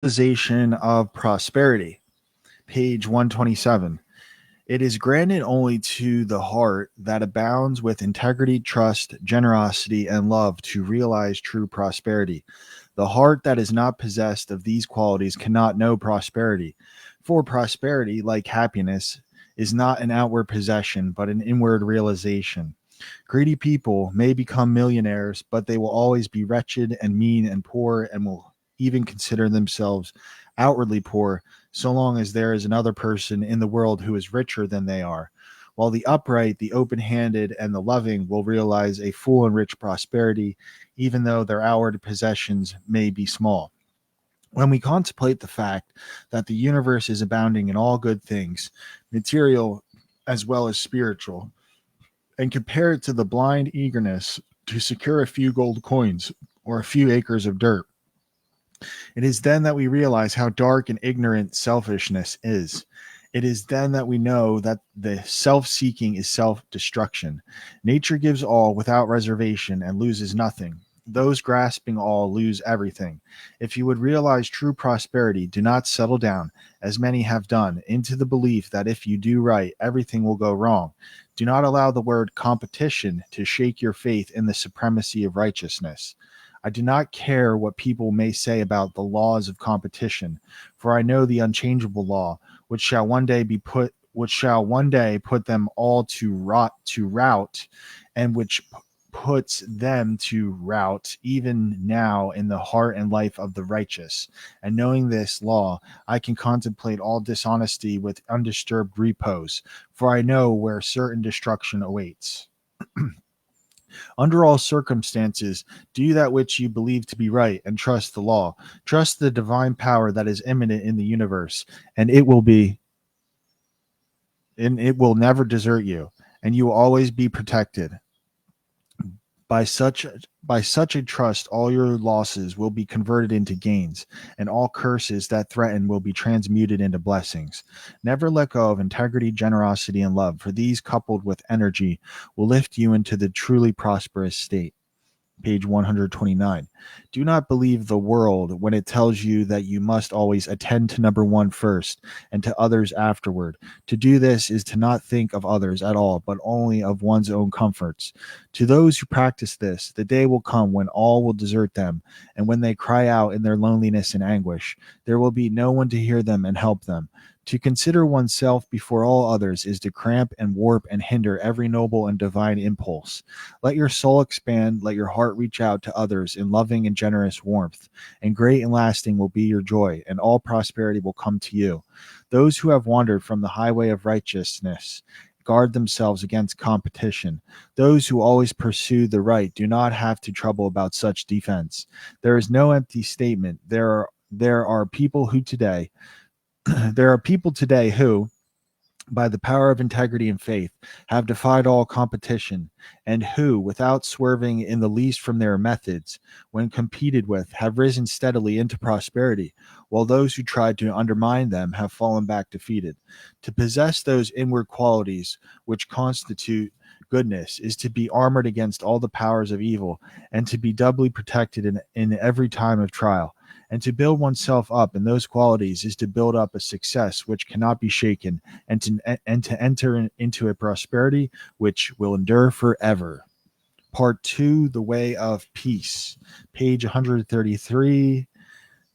Realization of prosperity, page 127. It is granted only to the heart that abounds with integrity, trust, generosity, and love to realize true prosperity. The heart that is not possessed of these qualities cannot know prosperity. For prosperity, like happiness, is not an outward possession, but an inward realization. Greedy people may become millionaires, but they will always be wretched and mean and poor and will even consider themselves outwardly poor so long as there is another person in the world who is richer than they are. While the upright, the open handed, and the loving will realize a full and rich prosperity, even though their outward possessions may be small. When we contemplate the fact that the universe is abounding in all good things, material as well as spiritual, and compare it to the blind eagerness to secure a few gold coins or a few acres of dirt, it is then that we realize how dark and ignorant selfishness is. It is then that we know that the self seeking is self destruction. Nature gives all without reservation and loses nothing. Those grasping all lose everything. If you would realize true prosperity, do not settle down, as many have done, into the belief that if you do right, everything will go wrong. Do not allow the word competition to shake your faith in the supremacy of righteousness. I do not care what people may say about the laws of competition, for I know the unchangeable law, which shall one day put them all to rout, and which puts them to rout even now in the heart and life of the righteous. And knowing this law, I can contemplate all dishonesty with undisturbed repose, for I know where certain destruction awaits. Under all circumstances, do that which you believe to be right and trust the law. Trust the divine power that is immanent in the universe, and it will never desert you, and you will always be protected. By such by such a trust, all your losses will be converted into gains, and all curses that threaten will be transmuted into blessings. Never let go of integrity, generosity, and love, for these, coupled with energy, will lift you into the truly prosperous state. Page 129. Do not believe the world when it tells you that you must always attend to number one first and to others afterward. To do this is to not think of others at all, but only of one's own comforts. To those who practice this, the day will come when all will desert them, and when they cry out in their loneliness and anguish, there will be no one to hear them and help them. To consider oneself before all others is to cramp and warp and hinder every noble and divine impulse. Let your soul expand, let your heart reach out to others in loving and generous warmth, and great and lasting will be your joy, and all prosperity will come to you. Those who have wandered from the highway of righteousness guard themselves against competition. Those who always pursue the right do not have to trouble about such defense. There is no empty statement. There are people who today there are people today who, by the power of integrity and faith, have defied all competition, and who, without swerving in the least from their methods, when competed with, have risen steadily into prosperity, while those who tried to undermine them have fallen back defeated. To possess those inward qualities which constitute goodness is to be armored against all the powers of evil, and to be doubly protected in every time of trial. And to build oneself up in those qualities is to build up a success which cannot be shaken, and to enter into a prosperity which will endure forever. Part 2, The Way of Peace, page 133,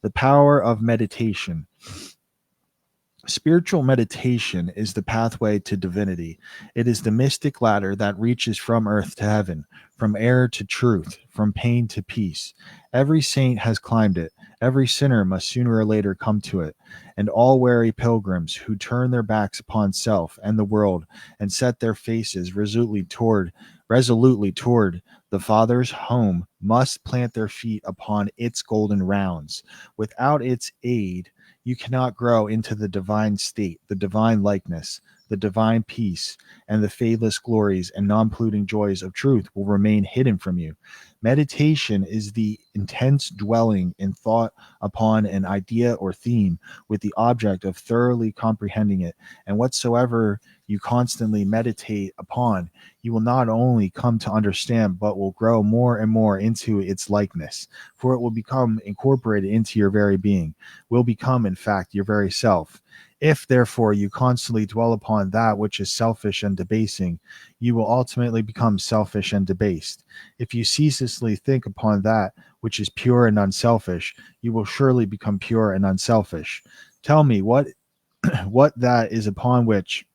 The Power of Meditation. Spiritual meditation is the pathway to divinity. It is the mystic ladder that reaches from earth to heaven, from error to truth, from pain to peace. Every saint has climbed it. Every sinner must sooner or later come to it. And all weary pilgrims who turn their backs upon self and the world and set their faces resolutely toward the Father's home must plant their feet upon its golden rounds. Without its aid, you cannot grow into the divine state, the divine likeness. the divine peace, and the fadeless glories and non polluting joys of truth will remain hidden from you. Meditation is the intense dwelling in thought upon an idea or theme with the object of thoroughly comprehending it, and whatsoever you constantly meditate upon, you will not only come to understand, but will grow more and more into its likeness, for it will become incorporated into your very being, will become, in fact, your very self. If, therefore, you constantly dwell upon that which is selfish and debasing, you will ultimately become selfish and debased. If you ceaselessly think upon that which is pure and unselfish, you will surely become pure and unselfish. Tell me what that is upon which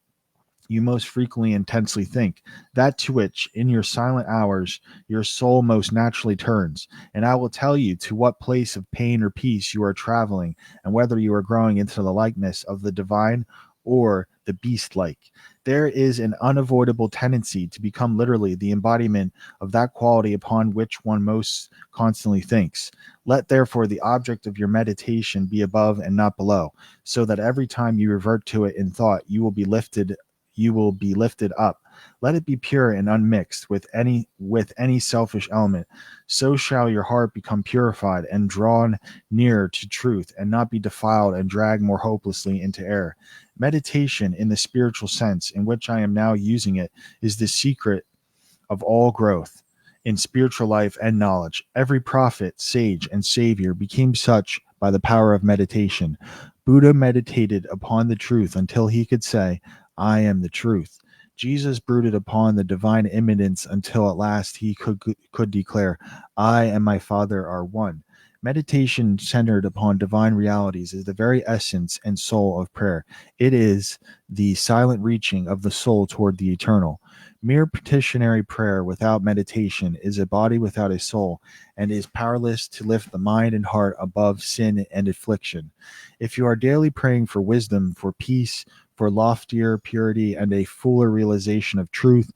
you most frequently intensely think, that to which, in your silent hours, your soul most naturally turns, and I will tell you to what place of pain or peace you are traveling, and whether you are growing into the likeness of the divine or the beast like. There is an unavoidable tendency to become literally the embodiment of that quality upon which one most constantly thinks. Let therefore the object of your meditation be above and not below, so that every time you revert to it in thought, you will be lifted up. Let it be pure and unmixed with any selfish element. So shall your heart become purified and drawn nearer to truth, and not be defiled and dragged more hopelessly into error. Meditation, in the spiritual sense in which I am now using it, is the secret of all growth in spiritual life and knowledge. Every prophet, sage, and savior became such by the power of meditation. Buddha meditated upon the truth until he could say, I am the truth. Jesus brooded upon the divine immanence until at last he could declare, I and my Father are one. Meditation centered upon divine realities is the very essence and soul of prayer. It is the silent reaching of the soul toward the eternal. Mere petitionary prayer without meditation is a body without a soul, and is powerless to lift the mind and heart above sin and affliction. If you are daily praying for wisdom, for peace, for loftier purity, and a fuller realization of truth,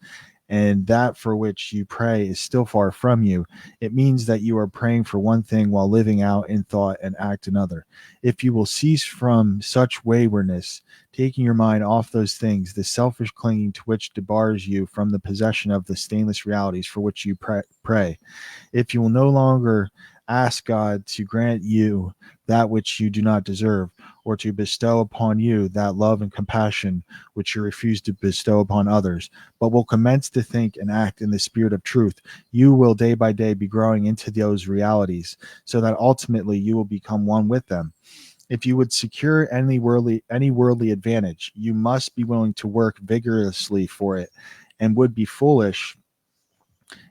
and that for which you pray is still far from you, it means that you are praying for one thing while living out in thought and act another. If you will cease from such waywardness, taking your mind off those things, the selfish clinging to which debars you from the possession of the stainless realities for which you pray, if you will no longer ask God to grant you that which you do not deserve, or to bestow upon you that love and compassion which you refuse to bestow upon others, but will commence to think and act in the spirit of truth, you will day by day be growing into those realities, so that ultimately you will become one with them. If you would secure any worldly advantage, you must be willing to work vigorously for it, and would be foolish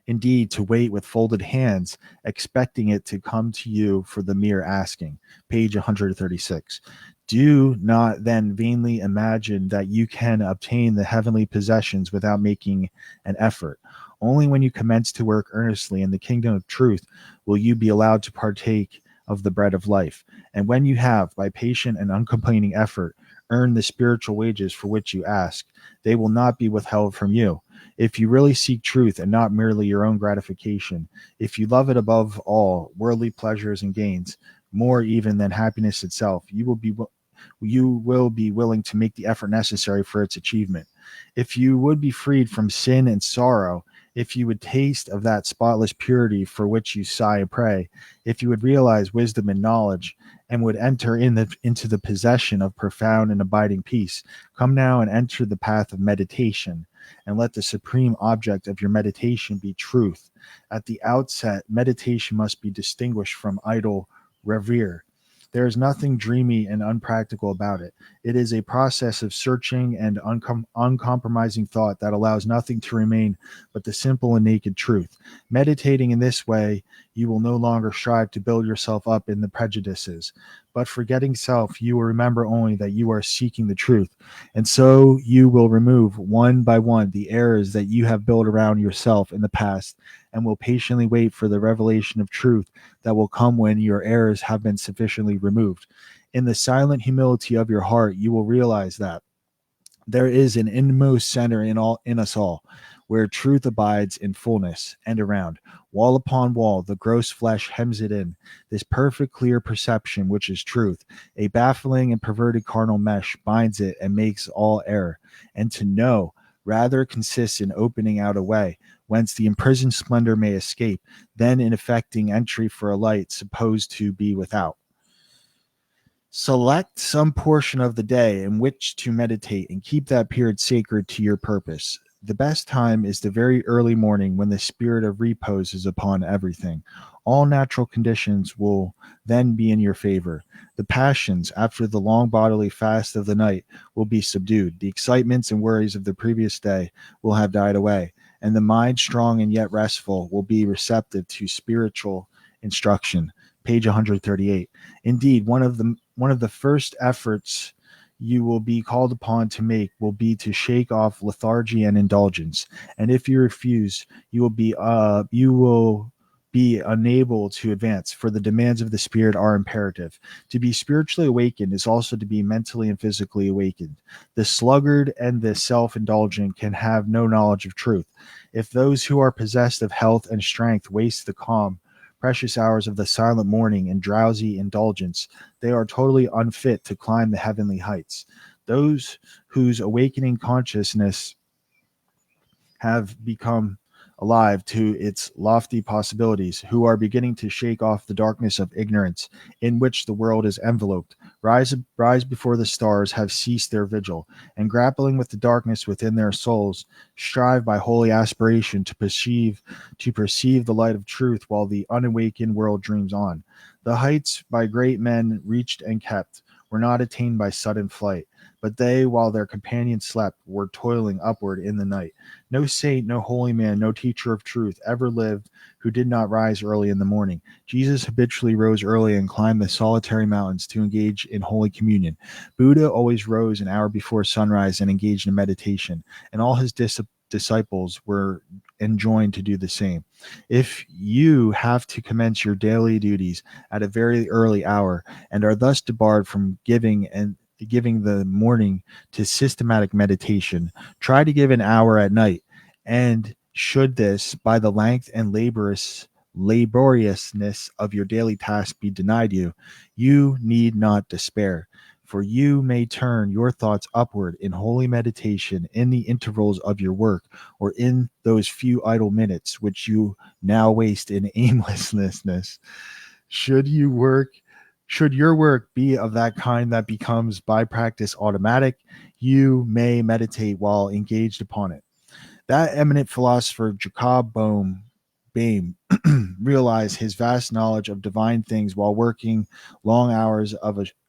indeed to wait with folded hands, expecting it to come to you for the mere asking. Page 136. Do not then vainly imagine that you can obtain the heavenly possessions without making an effort. Only when you commence to work earnestly in the kingdom of truth will you be allowed to partake of the bread of life. And when you have, by patient and uncomplaining effort, earned the spiritual wages for which you ask, they will not be withheld from you. If you really seek truth and not merely your own gratification, if you love it above all worldly pleasures and gains, more even than happiness itself, you will be willing to make the effort necessary for its achievement. If you would be freed from sin and sorrow, if you would taste of that spotless purity for which you sigh and pray, if you would realize wisdom and knowledge, and would enter into the possession of profound and abiding peace, come now and enter the path of meditation, and let the supreme object of your meditation be truth. At the outset, meditation must be distinguished from idle reverie. There is nothing dreamy and unpractical about it. It is a process of searching and uncompromising thought that allows nothing to remain but the simple and naked truth. Meditating in this way, you will no longer strive to build yourself up in the prejudices, but forgetting self, you will remember only that you are seeking the truth, and so you will remove one by one the errors that you have built around yourself in the past, and will patiently wait for the revelation of truth that will come when your errors have been sufficiently removed. In the silent humility of your heart, you will realize that there is an inmost center in us all, where truth abides in fullness, and around, wall upon wall, the gross flesh hems it in, this perfect clear perception which is truth, a baffling and perverted carnal mesh binds it and makes all error, and to know rather consists in opening out a way, whence the imprisoned splendor may escape, than in effecting entry for a light supposed to be without. Select some portion of the day in which to meditate and keep that period sacred to your purpose. The best time is the very early morning when the spirit of repose is upon everything. All natural conditions will then be in your favor. The passions, after the long bodily fast of the night, will be subdued. The excitements and worries of the previous day will have died away, and the mind, strong and yet restful, will be receptive to spiritual instruction. Page 138. Indeed, one of the first efforts you will be called upon to make will be to shake off lethargy and indulgence. And if you refuse, you will be unable to advance, for the demands of the spirit are imperative. To be spiritually awakened is also to be mentally and physically awakened. The sluggard and the self-indulgent can have no knowledge of truth. If those who are possessed of health and strength waste the calm, precious hours of the silent morning in drowsy indulgence, they are totally unfit to climb the heavenly heights. Those whose awakening consciousness have become alive to its lofty possibilities, who are beginning to shake off the darkness of ignorance in which the world is enveloped, rise before the stars have ceased their vigil, and grappling with the darkness within their souls, strive by holy aspiration to perceive the light of truth while the unawakened world dreams on. The heights by great men reached and kept were not attained by sudden flight, but they, while their companions slept, were toiling upward in the night. No saint, no holy man, no teacher of truth ever lived who did not rise early in the morning. Jesus habitually rose early and climbed the solitary mountains to engage in holy communion. Buddha always rose an hour before sunrise and engaged in meditation, and all his disciples were enjoined to do the same. If you have to commence your daily duties at a very early hour and are thus debarred from giving the morning to systematic meditation, try to give an hour at night. And should this, by the length and laboriousness of your daily task, be denied you, you need not despair, for you may turn your thoughts upward in holy meditation in the intervals of your work, or in those few idle minutes which you now waste in aimlessness. Should your work be of that kind that becomes by practice automatic, you may meditate while engaged upon it. That eminent philosopher Jacob Boehme realized his vast knowledge of divine things while working long hours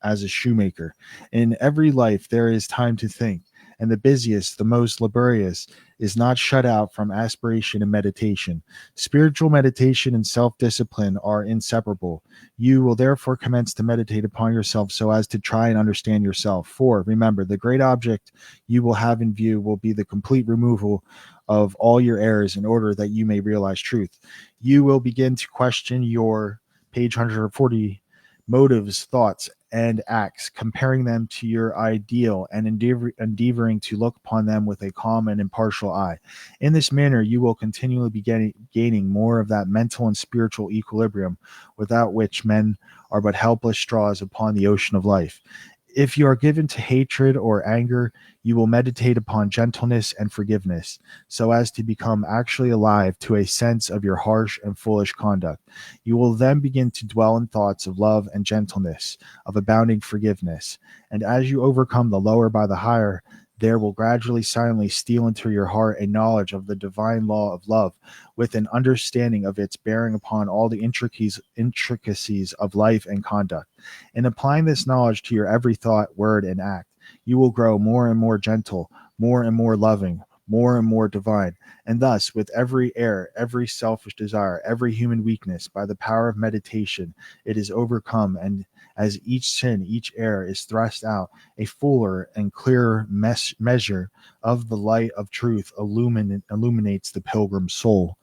as a shoemaker. In every life there is time to think, and the busiest, the most laborious, is not shut out from aspiration and meditation. Spiritual meditation and self-discipline are inseparable. You will therefore commence to meditate upon yourself so as to try and understand yourself. For, remember, the great object you will have in view will be the complete removal of all your errors in order that you may realize truth. You will begin to question your, page 140, motives, thoughts, and acts, comparing them to your ideal and endeavoring to look upon them with a calm and impartial eye. In this manner, you will continually be gaining more of that mental and spiritual equilibrium without which men are but helpless straws upon the ocean of life. If you are given to hatred or anger, you will meditate upon gentleness and forgiveness, so as to become actually alive to a sense of your harsh and foolish conduct. You will then begin to dwell in thoughts of love and gentleness, of abounding forgiveness. And as you overcome the lower by the higher, there will gradually silently steal into your heart a knowledge of the divine law of love, with an understanding of its bearing upon all the intricacies of life and conduct. In applying this knowledge to your every thought, word, and act, you will grow more and more gentle, more and more loving, more and more divine. And thus, with every error, every selfish desire, every human weakness, by the power of meditation, it is overcome, and as each sin, each error is thrust out, a fuller and clearer measure of the light of truth illuminates the pilgrim's soul.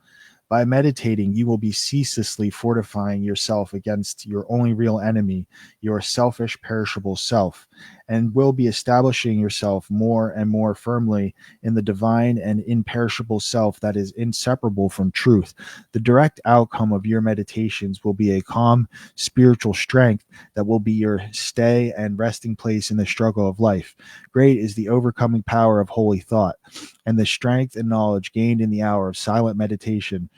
By meditating, you will be ceaselessly fortifying yourself against your only real enemy, your selfish, perishable self. and will be establishing yourself more and more firmly in the divine and imperishable self that is inseparable from truth. The direct outcome of your meditations will be a calm spiritual strength that will be your stay and resting place in the struggle of life. Great is the overcoming power of holy thought, and the strength and knowledge gained in the hour of silent meditation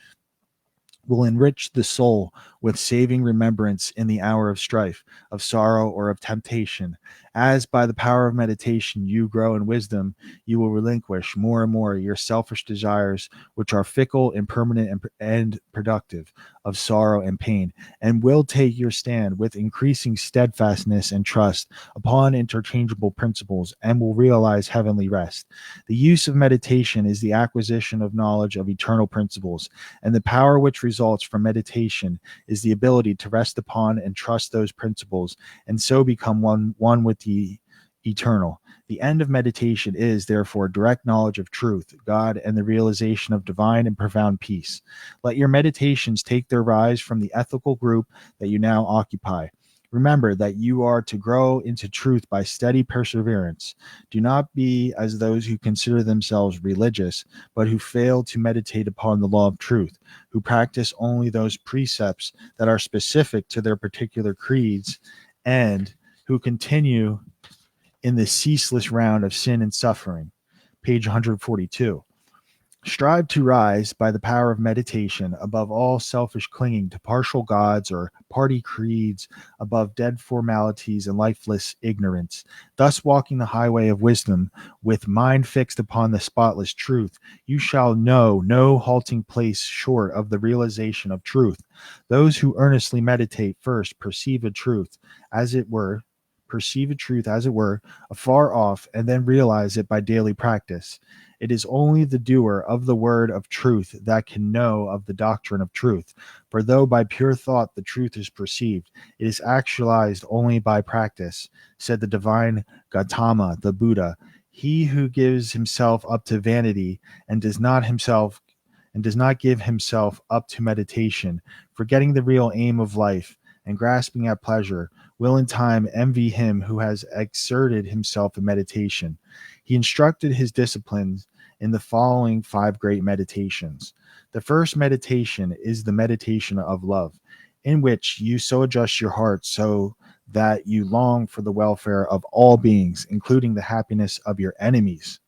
will enrich the soul with saving remembrance in the hour of strife, of sorrow, or of temptation. As by the power of meditation you grow in wisdom, you will relinquish more and more your selfish desires, which are fickle, impermanent, and productive of sorrow and pain, and will take your stand with increasing steadfastness and trust upon interchangeable principles, and will realize heavenly rest. The use of meditation is the acquisition of knowledge of eternal principles, and the power which results from meditation is the ability to rest upon and trust those principles, and so become one with the eternal. The end of meditation is, therefore, direct knowledge of truth, God, and the realization of divine and profound peace. Let your meditations take their rise from the ethical group that you now occupy. Remember that you are to grow into truth by steady perseverance. Do not be as those who consider themselves religious, but who fail to meditate upon the law of truth, who practice only those precepts that are specific to their particular creeds, and who continue in the ceaseless round of sin and suffering. Page 142. Strive to rise by the power of meditation above all selfish clinging to partial gods or party creeds, above dead formalities and lifeless ignorance. Thus, walking the highway of wisdom with mind fixed upon the spotless truth, you shall know no halting place short of the realization of truth. Those who earnestly meditate first perceive a truth, as it were, afar off, and then realize it by daily practice. It is only the doer of the word of truth that can know of the doctrine of truth. For though by pure thought the truth is perceived, it is actualized only by practice, said the divine Gautama, the Buddha. He who gives himself up to vanity and does not give himself up to meditation, forgetting the real aim of life and grasping at pleasure, will in time envy him who has exerted himself in meditation. He instructed his disciples in the following 5 great meditations. The first meditation is the meditation of love, in which you so adjust your heart so that you long for the welfare of all beings, including the happiness of your enemies.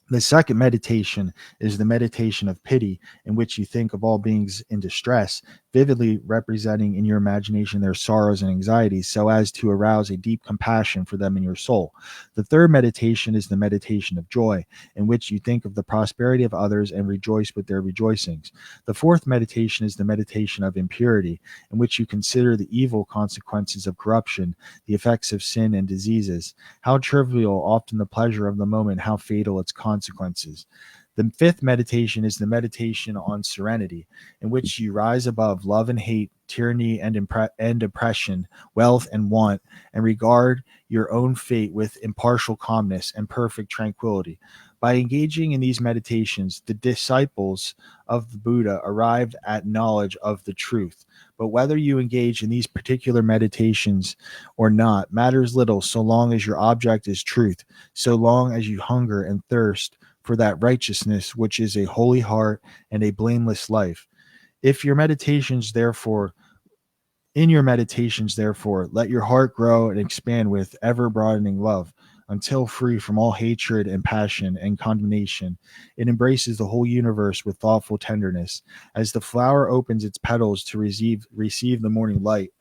The second meditation is the meditation of pity, in which you think of all beings in distress, vividly representing in your imagination their sorrows and anxieties, so as to arouse a deep compassion for them in your soul. The third meditation is the meditation of joy, in which you think of the prosperity of others and rejoice with their rejoicings. The fourth meditation is the meditation of impurity, in which you consider the evil consequences of corruption, the effects of sin and diseases. How trivial often the pleasure of the moment, how fatal its consequences. The fifth meditation is the meditation on serenity, in which you rise above love and hate, tyranny and oppression, wealth and want, and regard your own fate with impartial calmness and perfect tranquility. By engaging in these meditations, the disciples of the Buddha arrived at knowledge of the truth. But whether you engage in these particular meditations or not matters little, so long as your object is truth, so long as you hunger and thirst for that righteousness which is a holy heart and a blameless life. If your meditations, therefore, In your meditations, therefore, let your heart grow and expand with ever broadening love, until free from all hatred and passion and condemnation, it embraces the whole universe with thoughtful tenderness. As the flower opens its petals to receive the morning light,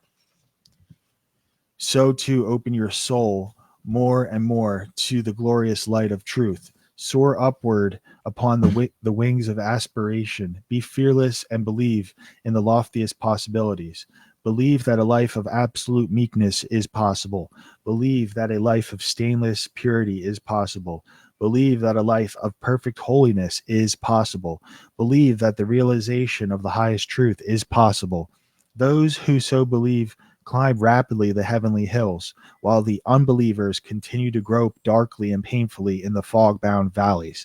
so to open your soul more and more to the glorious light of truth. Soar upward upon the wings of aspiration. Be fearless and believe in the loftiest possibilities. Believe that a life of absolute meekness is possible. Believe that a life of stainless purity is possible. Believe that a life of perfect holiness is possible. Believe that the realization of the highest truth is possible. Those who so believe climb rapidly the heavenly hills, while the unbelievers continue to grope darkly and painfully in the fog-bound valleys.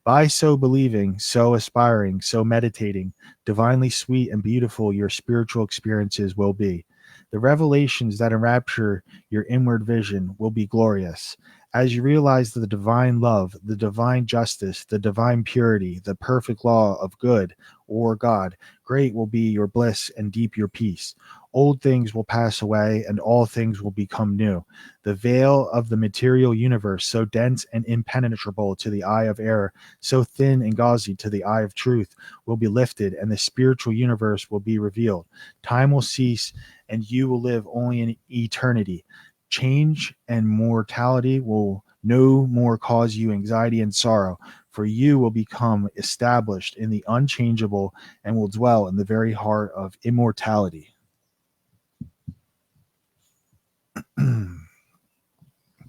By so believing, so aspiring, so meditating, divinely sweet and beautiful your spiritual experiences will be. The revelations that enrapture your inward vision will be glorious. As you realize the divine love, the divine justice, the divine purity, the perfect law of good or God, great will be your bliss and deep your peace. Old things will pass away and all things will become new. The veil of the material universe, so dense and impenetrable to the eye of error, so thin and gauzy to the eye of truth, will be lifted and the spiritual universe will be revealed. Time will cease and you will live only in eternity. Change and mortality will no more cause you anxiety and sorrow, for you will become established in the unchangeable and will dwell in the very heart of immortality.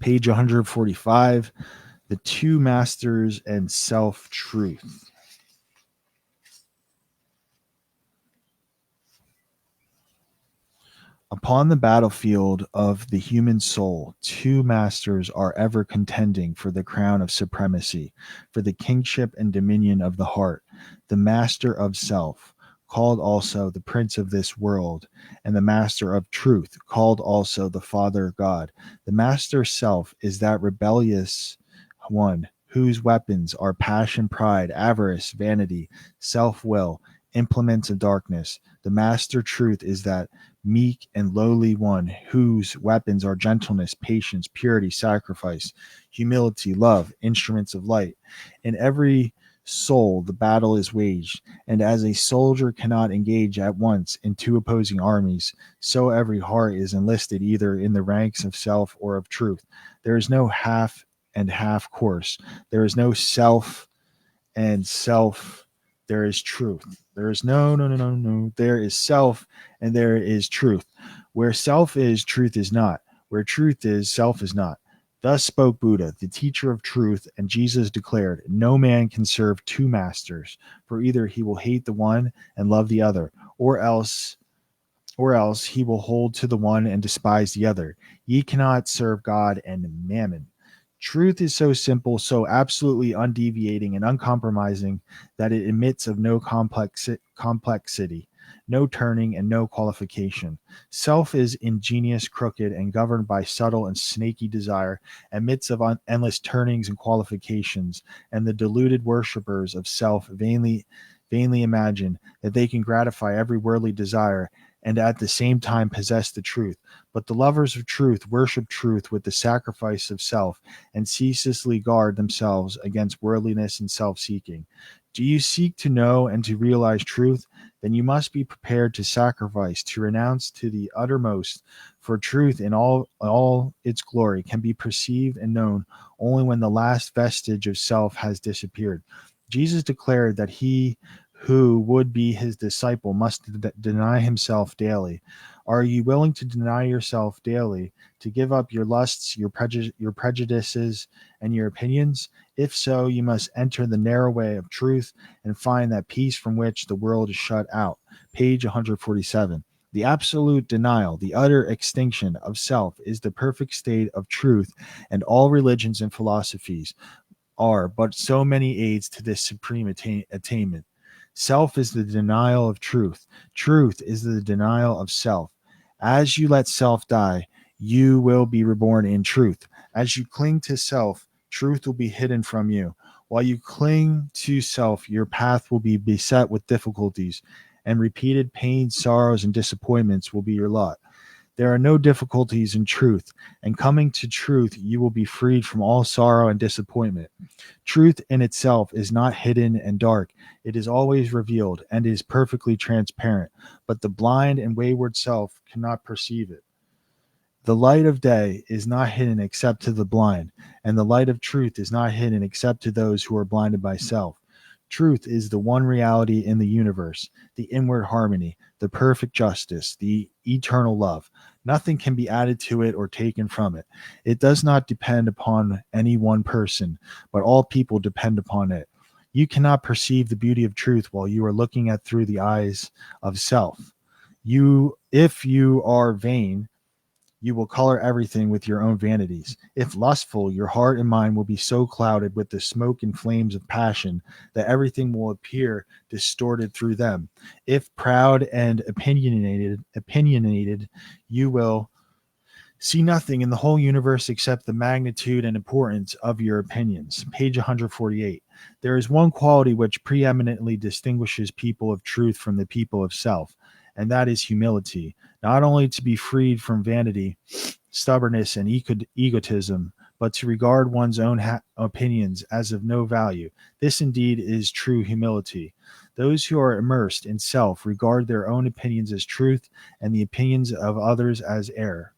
Page 145, The Two Masters and Self-Truth. Upon the battlefield of the human soul, two masters are ever contending for the crown of supremacy, for the kingship and dominion of the heart. The master of self, called also the prince of this world, and the master of truth, called also the Father God. The master self is that rebellious one whose weapons are passion, pride, avarice, vanity, self-will, implements of darkness. The master truth is that meek and lowly one whose weapons are gentleness, patience, purity, sacrifice, humility, love, instruments of light. In every soul the battle is waged, and as a soldier cannot engage at once in two opposing armies, so every heart is enlisted either in the ranks of self or of truth. There is no half and half course. There is no self and self. There is truth. There is no. There is self and there is truth. Where self is, truth is not. Where truth is, self is not. Thus spoke Buddha, the teacher of truth, and Jesus declared, no man can serve two masters, for either he will hate the one and love the other, or else he will hold to the one and despise the other. Ye cannot serve God and mammon. Truth is so simple, so absolutely undeviating and uncompromising that it admits of no complexity, no turning, and no qualification. Self is ingenious, crooked, and governed by subtle and snaky desire, admits of endless turnings and qualifications, and the deluded worshippers of self vainly imagine that they can gratify every worldly desire and at the same time possess the truth. But the lovers of truth worship truth with the sacrifice of self and ceaselessly guard themselves against worldliness and self-seeking. Do you seek to know and to realize truth? Then you must be prepared to sacrifice, to renounce to the uttermost, for truth in all its glory can be perceived and known only when the last vestige of self has disappeared. Jesus declared that he who would be his disciple must deny himself daily. Are you willing to deny yourself daily, to give up your lusts, your prejudices, and your opinions? If so, you must enter the narrow way of truth and find that peace from which the world is shut out. Page 147. The absolute denial, the utter extinction of self is the perfect state of truth, and all religions and philosophies are but so many aids to this supreme attainment. Self is the denial of truth. Truth is the denial of self. As you let self die, you will be reborn in truth. As you cling to self, truth will be hidden from you. While you cling to self, your path will be beset with difficulties, and repeated pains, sorrows, and disappointments will be your lot. There are no difficulties in truth, and coming to truth, you will be freed from all sorrow and disappointment. Truth in itself is not hidden and dark. It is always revealed and is perfectly transparent, but the blind and wayward self cannot perceive it. The light of day is not hidden except to the blind, and the light of truth is not hidden except to those who are blinded by self. Truth is the one reality in the universe, the inward harmony, the perfect justice, the eternal love. Nothing can be added to it or taken from it. It does not depend upon any one person, but all people depend upon it. You cannot perceive the beauty of truth while you are looking at through the eyes of self. If you are vain, You will color everything with your own vanities. If lustful, your heart and mind will be so clouded with the smoke and flames of passion that everything will appear distorted through them. If proud and opinionated, you will see nothing in the whole universe except the magnitude and importance of your opinions. Page 148. There is one quality which preeminently distinguishes people of truth from the people of self, and that is humility, not only to be freed from vanity, stubbornness, and egotism, but to regard one's own opinions as of no value. This indeed is true humility. Those who are immersed in self regard their own opinions as truth and the opinions of others as error.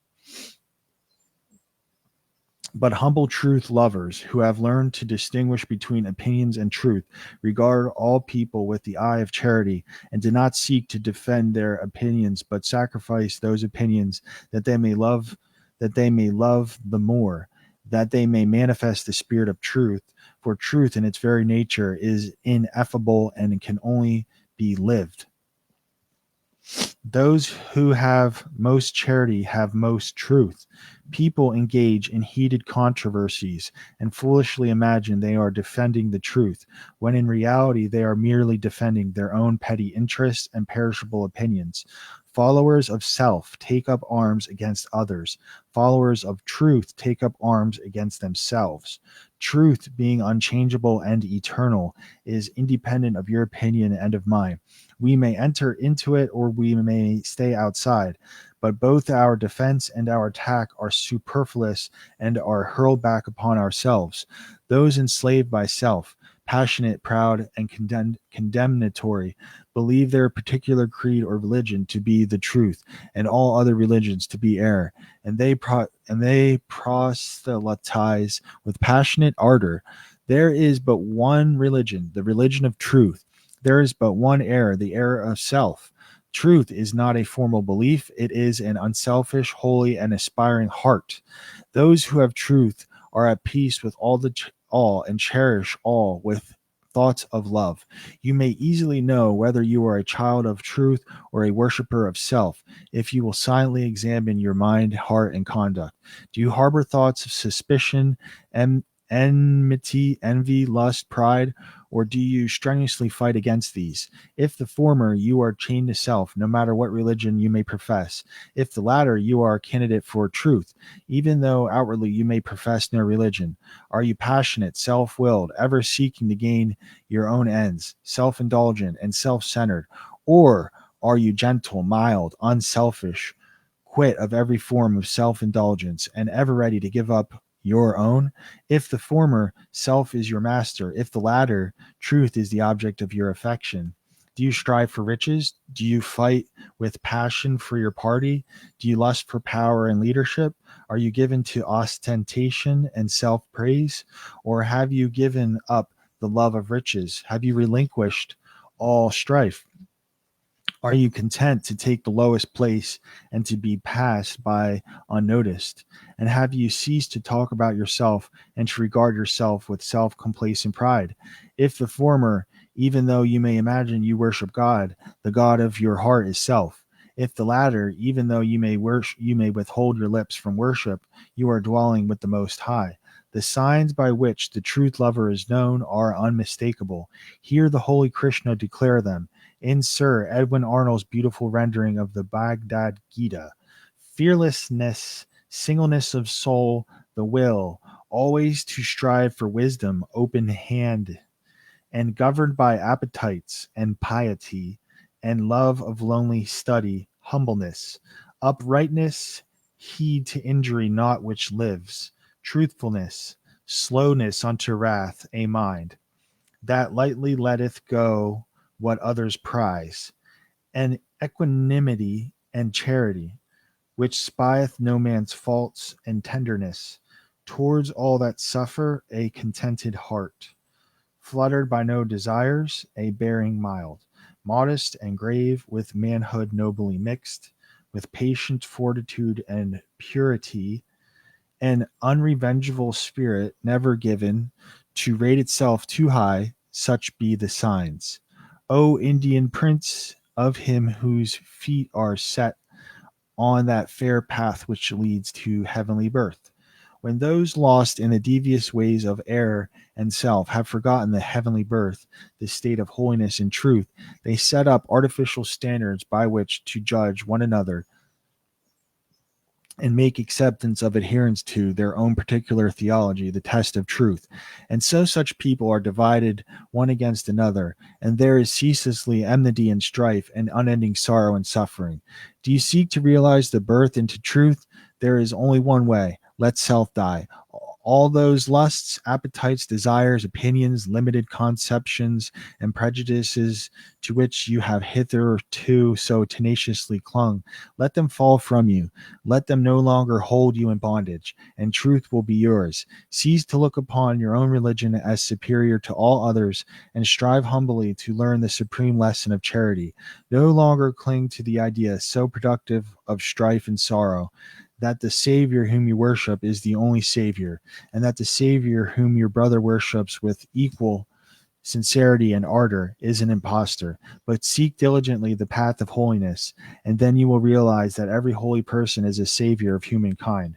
But humble truth lovers who have learned to distinguish between opinions and truth regard all people with the eye of charity and do not seek to defend their opinions but sacrifice those opinions that they may love the more, that they may manifest the spirit of truth, for truth in its very nature is ineffable and can only be lived. Those who have most charity have most truth. People engage in heated controversies and foolishly imagine they are defending the truth, when in reality they are merely defending their own petty interests and perishable opinions. Followers of self take up arms against others. Followers of truth take up arms against themselves. Truth, being unchangeable and eternal, is independent of your opinion and of mine. We may enter into it or we may stay outside, but both our defense and our attack are superfluous and are hurled back upon ourselves. Those enslaved by self, passionate, proud, and condemnatory, believe their particular creed or religion to be the truth, and all other religions to be error, and they proselytize with passionate ardor. There is but one religion, the religion of truth. There is but one error, the error of self. Truth is not a formal belief, it is an unselfish, holy, and aspiring heart. Those who have truth are at peace with all and cherish all with thoughts of love. You may easily know whether you are a child of truth or a worshiper of self if you will silently examine your mind, heart, and conduct. Do you harbor thoughts of suspicion, enmity, envy, lust, pride, or do you strenuously fight against these? If the former, you are chained to self, no matter what religion you may profess. If the latter, you are a candidate for truth, even though outwardly you may profess no religion. Are you passionate, self-willed, ever seeking to gain your own ends, self-indulgent and self-centered? Or are you gentle, mild, unselfish, quit of every form of self-indulgence, and ever ready to give up your own? If the former, self is your master. If the latter, truth is the object of your affection. Do you strive for riches? Do you fight with passion for your party? Do you lust for power and leadership? Are you given to ostentation and self-praise? Or have you given up the love of riches? Have you relinquished all strife? Are you content to take the lowest place and to be passed by unnoticed? And have you ceased to talk about yourself and to regard yourself with self-complacent pride? If the former, even though you may imagine you worship God, the God of your heart is self. If the latter, even though you may withhold your lips from worship, you are dwelling with the Most High. The signs by which the truth lover is known are unmistakable. Hear the holy Krishna declare them in Sir Edwin Arnold's beautiful rendering of the Bhagavad Gita. Fearlessness, singleness of soul, the will, always to strive for wisdom, open hand, and governed by appetites and piety, and love of lonely study, humbleness, uprightness, heed to injury not which lives, truthfulness, slowness unto wrath, a mind that lightly letteth go what others prize, and equanimity and charity, which spieth no man's faults, and tenderness towards all that suffer, a contented heart, fluttered by no desires, a bearing mild, modest and grave, with manhood nobly mixed, with patient fortitude and purity, an unrevengeful spirit, never given to rate itself too high. Such be the signs, O Indian prince, of him whose feet are set on that fair path which leads to heavenly birth. When those lost in the devious ways of error and self have forgotten the heavenly birth, the state of holiness and truth, they set up artificial standards by which to judge one another and make acceptance of adherence to their own particular theology the test of truth. And so such people are divided one against another, and there is ceaselessly enmity and strife and unending sorrow and suffering. Do you seek to realize the birth into truth? There is only one way. Let self die. All those lusts, appetites, desires, opinions, limited conceptions, and prejudices to which you have hitherto so tenaciously clung, let them fall from you. Let them no longer hold you in bondage, and truth will be yours. Cease to look upon your own religion as superior to all others, and strive humbly to learn the supreme lesson of charity. No longer cling to the idea so productive of strife and sorrow, that the Savior whom you worship is the only Savior, and that the Savior whom your brother worships with equal sincerity and ardor is an impostor. But seek diligently the path of holiness, and then you will realize that every holy person is a Savior of humankind.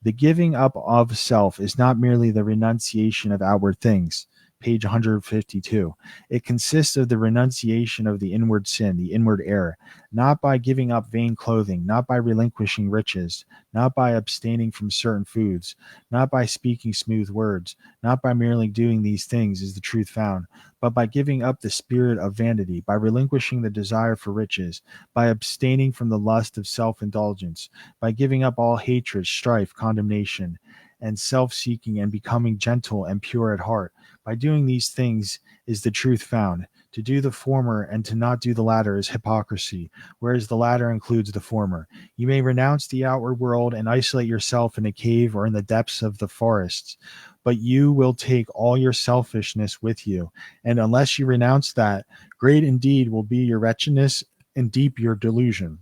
The giving up of self is not merely the renunciation of outward things. Page 152. It consists of the renunciation of the inward sin, the inward error, not by giving up vain clothing, not by relinquishing riches, not by abstaining from certain foods, not by speaking smooth words, not by merely doing these things is the truth found, but by giving up the spirit of vanity, by relinquishing the desire for riches, by abstaining from the lust of self-indulgence, by giving up all hatred, strife, condemnation, and self-seeking, and becoming gentle and pure at heart. By doing these things is the truth found. To do the former and to not do the latter is hypocrisy, whereas the latter includes the former. You may renounce the outward world and isolate yourself in a cave or in the depths of the forests, but you will take all your selfishness with you. And unless you renounce that, great indeed will be your wretchedness and deep your delusion.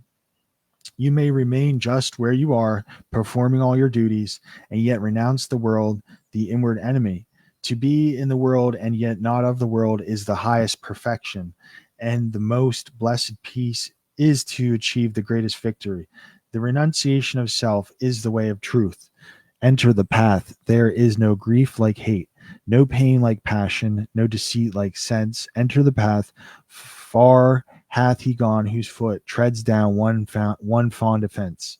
You may remain just where you are, performing all your duties, and yet renounce the world, the inward enemy. To be in the world and yet not of the world is the highest perfection, and the most blessed peace is to achieve the greatest victory. The renunciation of self is the way of truth. Enter the path. There is no grief like hate, no pain like passion, no deceit like sense. Enter the path. Far hath he gone whose foot treads down one fond offense.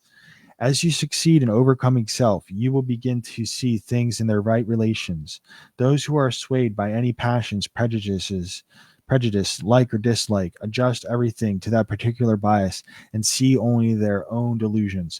As you succeed in overcoming self, you will begin to see things in their right relations. Those who are swayed by any passions, prejudice, like or dislike, adjust everything to that particular bias and see only their own delusions.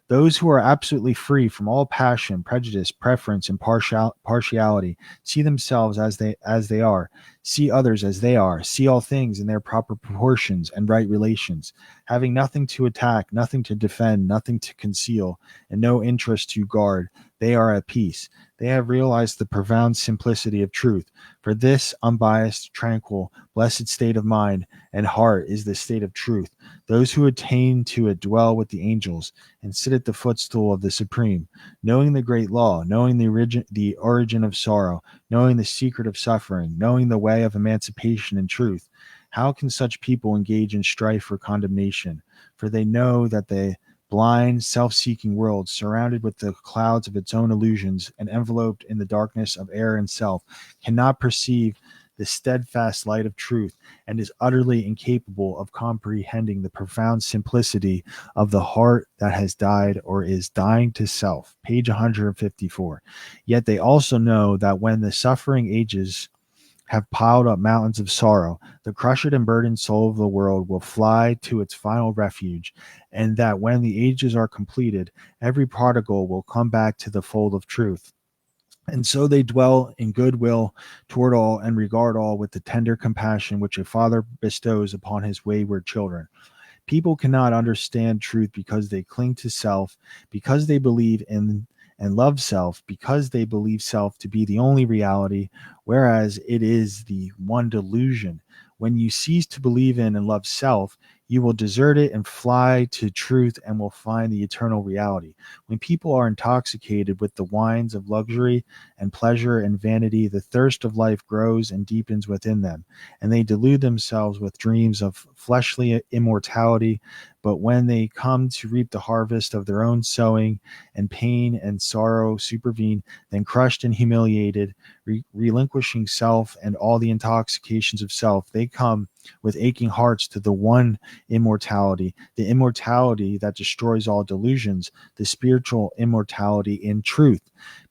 Those who are absolutely free from all passion, prejudice, preference, and partiality see themselves as they are, see others as they are, see all things in their proper proportions and right relations, having nothing to attack, nothing to defend, nothing to conceal, and no interest to guard. They are at peace. They have realized the profound simplicity of truth. For this unbiased, tranquil, blessed state of mind and heart is the state of truth. Those who attain to it dwell with the angels and sit at the footstool of the Supreme, knowing the great law, knowing the origin of sorrow, knowing the secret of suffering, knowing the way of emancipation and truth. How can such people engage in strife or condemnation? For they know that the blind, self-seeking world, surrounded with the clouds of its own illusions and enveloped in the darkness of error and self, cannot perceive the steadfast light of truth, and is utterly incapable of comprehending the profound simplicity of the heart that has died or is dying to self. Page 154. Yet they also know that when the suffering ages have piled up mountains of sorrow, the crushed and burdened soul of the world will fly to its final refuge, and that when the ages are completed, every prodigal will come back to the fold of truth. And so they dwell in goodwill toward all and regard all with the tender compassion which a father bestows upon his wayward children. People cannot understand truth because they cling to self, because they believe in and love self, because they believe self to be the only reality, whereas it is the one delusion. When you cease to believe in and love self, you will desert it and fly to truth and will find the eternal reality. When people are intoxicated with the wines of luxury and pleasure and vanity, the thirst of life grows and deepens within them, and they delude themselves with dreams of fleshly immortality. But when they come to reap the harvest of their own sowing, and pain and sorrow supervene, then crushed and humiliated, relinquishing self and all the intoxications of self, they come with aching hearts to the one immortality, the immortality that destroys all delusions, the spiritual immortality in truth.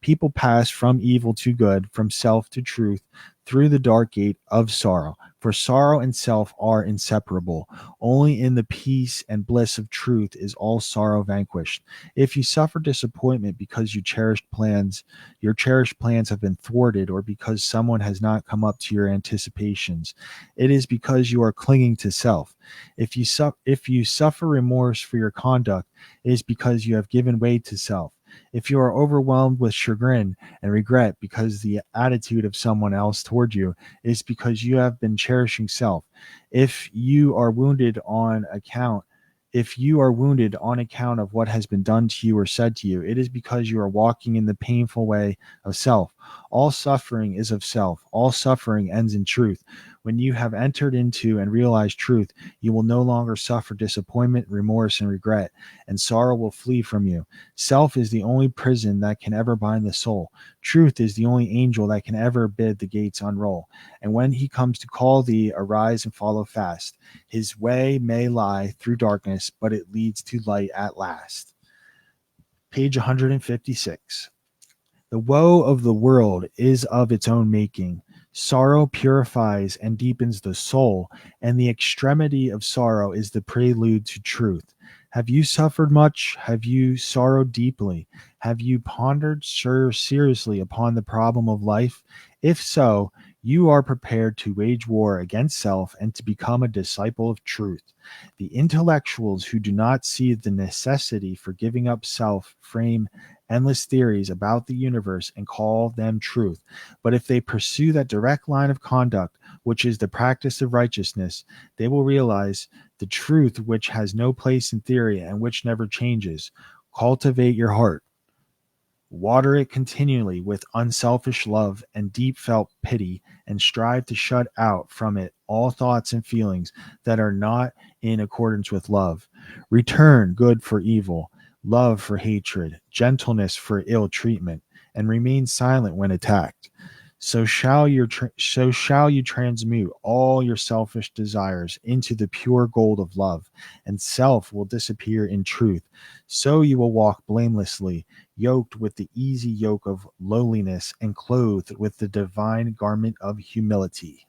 People pass from evil to good, from self to truth, through the dark gate of sorrow. For sorrow and self are inseparable. Only in the peace and bliss of truth is all sorrow vanquished. If you suffer disappointment because your cherished plans have been thwarted, or because someone has not come up to your anticipations, it is because you are clinging to self. If you suffer remorse for your conduct, it is because you have given way to self. If you are overwhelmed with chagrin and regret because the attitude of someone else toward you, is because you have been cherishing self. If you are wounded on account if you are wounded on account of what has been done to you or said to you, it is because you are walking in the painful way of self. All suffering is of self. All suffering ends in truth. When you have entered into and realized truth, you will no longer suffer disappointment, remorse, and regret, and sorrow will flee from you. Self is the only prison that can ever bind the soul. Truth is the only angel that can ever bid the gates unroll. And when he comes to call thee, arise and follow fast. His way may lie through darkness, but it leads to light at last. Page 156. The woe of the world is of its own making. Sorrow purifies and deepens the soul, and the extremity of sorrow is the prelude to truth. Have you suffered much? Have you sorrowed deeply? Have you pondered seriously upon the problem of life? If so, you are prepared to wage war against self and to become a disciple of truth. The intellectuals who do not see the necessity for giving up self frame endless theories about the universe and call them truth. But if they pursue that direct line of conduct, which is the practice of righteousness, they will realize the truth which has no place in theory and which never changes. Cultivate your heart. Water it continually with unselfish love and deep felt pity, and strive to shut out from it all thoughts and feelings that are not in accordance with love. Return good for evil, love for hatred, gentleness for ill treatment, and remain silent when attacked. So shall you transmute all your selfish desires into the pure gold of love, and self will disappear in truth. So you will walk blamelessly, yoked with the easy yoke of lowliness, and clothed with the divine garment of humility.